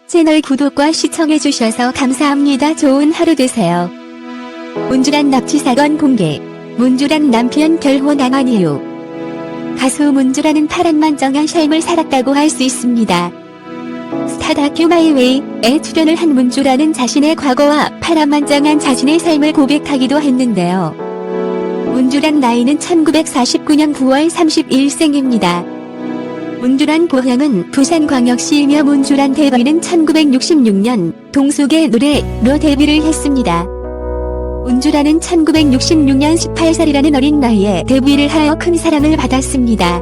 채널 구독과 시청해주셔서 감사합니다. 좋은 하루 되세요. 문주란 납치 사건 공개. 문주란 남편 결혼 안 한 이유. 가수 문주란은 파란만장한 삶을 살았다고 할 수 있습니다. 스타 다큐 마이웨이에 출연을 한 문주란은 자신의 과거와 파란만장한 자신의 삶을 고백하기도 했는데요. 문주란 나이는 1949년 9월 31생입니다. 문주란 고향은 부산광역시이며 문주란 데뷔는 1966년 동숙의 노래로 데뷔를 했습니다. 문주란은 1966년 18살이라는 어린 나이에 데뷔를 하여 큰 사랑을 받았습니다.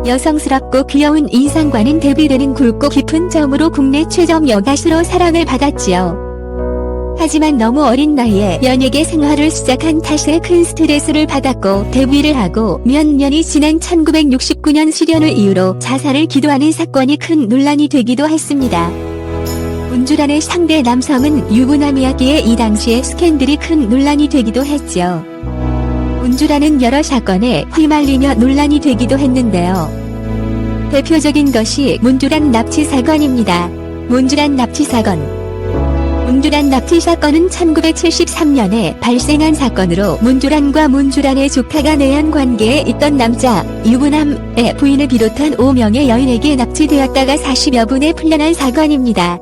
여성스럽고 귀여운 인상과는 대비되는 굵고 깊은 점으로 국내 최정 여가수로 사랑을 받았지요. 하지만 너무 어린 나이에 연예계 생활을 시작한 탓에 큰 스트레스를 받았고 데뷔를 하고 몇 년이 지난 1969년 실연을 이유로 자살을 기도하는 사건이 큰 논란이 되기도 했습니다. 문주란의 상대 남성은 유부남이었기에 이 당시에 스캔들이 큰 논란이 되기도 했죠. 문주란은 여러 사건에 휘말리며 논란이 되기도 했는데요. 대표적인 것이 문주란 납치 사건입니다. 문주란 납치 사건. 문주란 납치 사건은 1973년에 발생한 사건으로 문주란과 문주란의 조카가 내연 관계에 있던 남자 유부남의 부인을 비롯한 5명의 여인에게 납치되었다가 40여 분에 풀려난 사건입니다.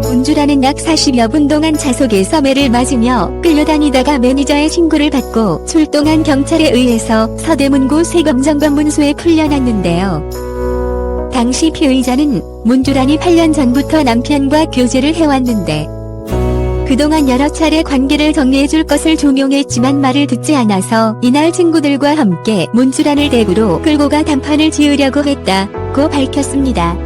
문주란은 약 40여 분 동안 차속에서 매를 맞으며 끌려다니다가 매니저의 신고를 받고 출동한 경찰에 의해서 서대문구 세검정관문소에 풀려났는데요. 당시 피의자는 문주란이 8년 전부터 남편과 교제를 해왔는데 그동안 여러 차례 관계를 정리해줄 것을 종용했지만 말을 듣지 않아서 이날 친구들과 함께 문주란을 대구로 끌고 가 단판을 지으려고 했다고 밝혔습니다.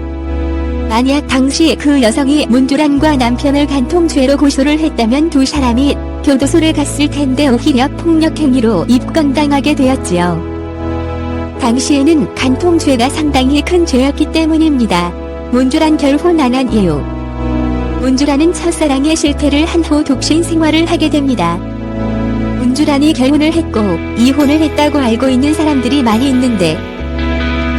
만약 당시 그 여성이 문주란과 남편을 간통죄로 고소를 했다면 두 사람이 교도소를 갔을 텐데 오히려 폭력행위로 입건당하게 되었지요. 당시에는 간통죄가 상당히 큰 죄였기 때문입니다. 문주란 결혼 안 한 이유. 문주란은 첫사랑의 실패를 한 후 독신 생활을 하게 됩니다. 문주란이 결혼을 했고 이혼을 했다고 알고 있는 사람들이 많이 있는데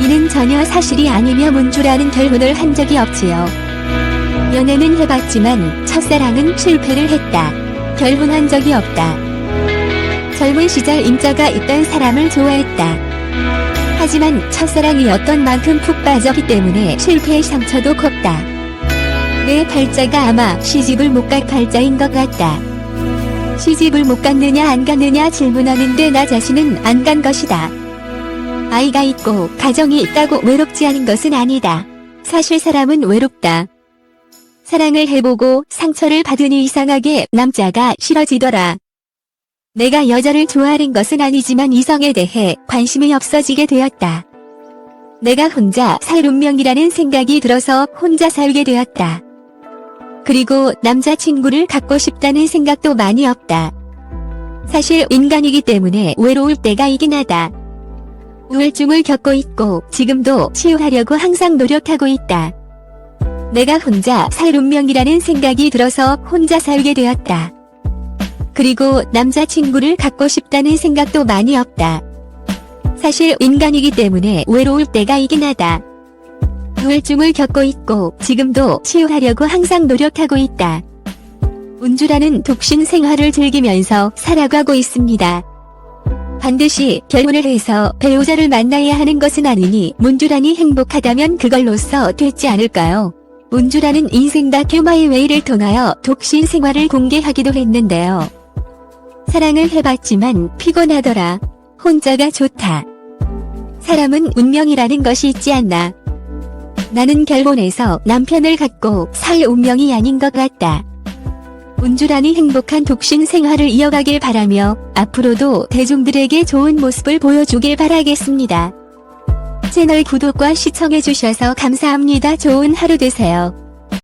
이는 전혀 사실이 아니며 문주란은 결혼을 한 적이 없지요. 연애는 해봤지만 첫사랑은 실패를 했다. 결혼한 적이 없다. 젊은 시절 임자가 있던 사람을 좋아했다. 하지만 첫사랑이었던 만큼 푹 빠졌기 때문에 실패의 상처도 컸다. 내 팔자가 아마 시집을 못 갈 팔자인 것 같다. 시집을 못 갔느냐 안 갔느냐 질문하는데 나 자신은 안 간 것이다. 아이가 있고 가정이 있다고 외롭지 않은 것은 아니다. 사실 사람은 외롭다. 사랑을 해보고 상처를 받으니 이상하게 남자가 싫어지더라. 내가 여자를 좋아하는 것은 아니지만 이성에 대해 관심이 없어지게 되었다. 내가 혼자 살 운명이라는 생각이 들어서 혼자 살게 되었다. 그리고 남자친구를 갖고 싶다는 생각도 많이 없다. 사실 인간이기 때문에 외로울 때가 있긴 하다. 우울증을 겪고 있고 지금도 치유하려고 항상 노력하고 있다. 내가 혼자 살 운명이라는 생각이 들어서 혼자 살게 되었다. 그리고 남자친구를 갖고 싶다는 생각도 많이 없다. 사실 인간이기 때문에 외로울 때가 있긴 하다. 우울증을 겪고 있고 지금도 치유하려고 항상 노력하고 있다. 문주란은 독신 생활을 즐기면서 살아가고 있습니다. 반드시 결혼을 해서 배우자를 만나야 하는 것은 아니니 문주란이 행복하다면 그걸로써 됐지 않을까요? 문주란은 인생 다큐 마이웨이를 통하여 독신 생활을 공개하기도 했는데요. 사랑을 해봤지만 피곤하더라. 혼자가 좋다. 사람은 운명이라는 것이 있지 않나. 나는 결혼해서 남편을 갖고 살 운명이 아닌 것 같다. 문주란이 행복한 독신 생활을 이어가길 바라며 앞으로도 대중들에게 좋은 모습을 보여주길 바라겠습니다. 채널 구독과 시청해주셔서 감사합니다. 좋은 하루 되세요.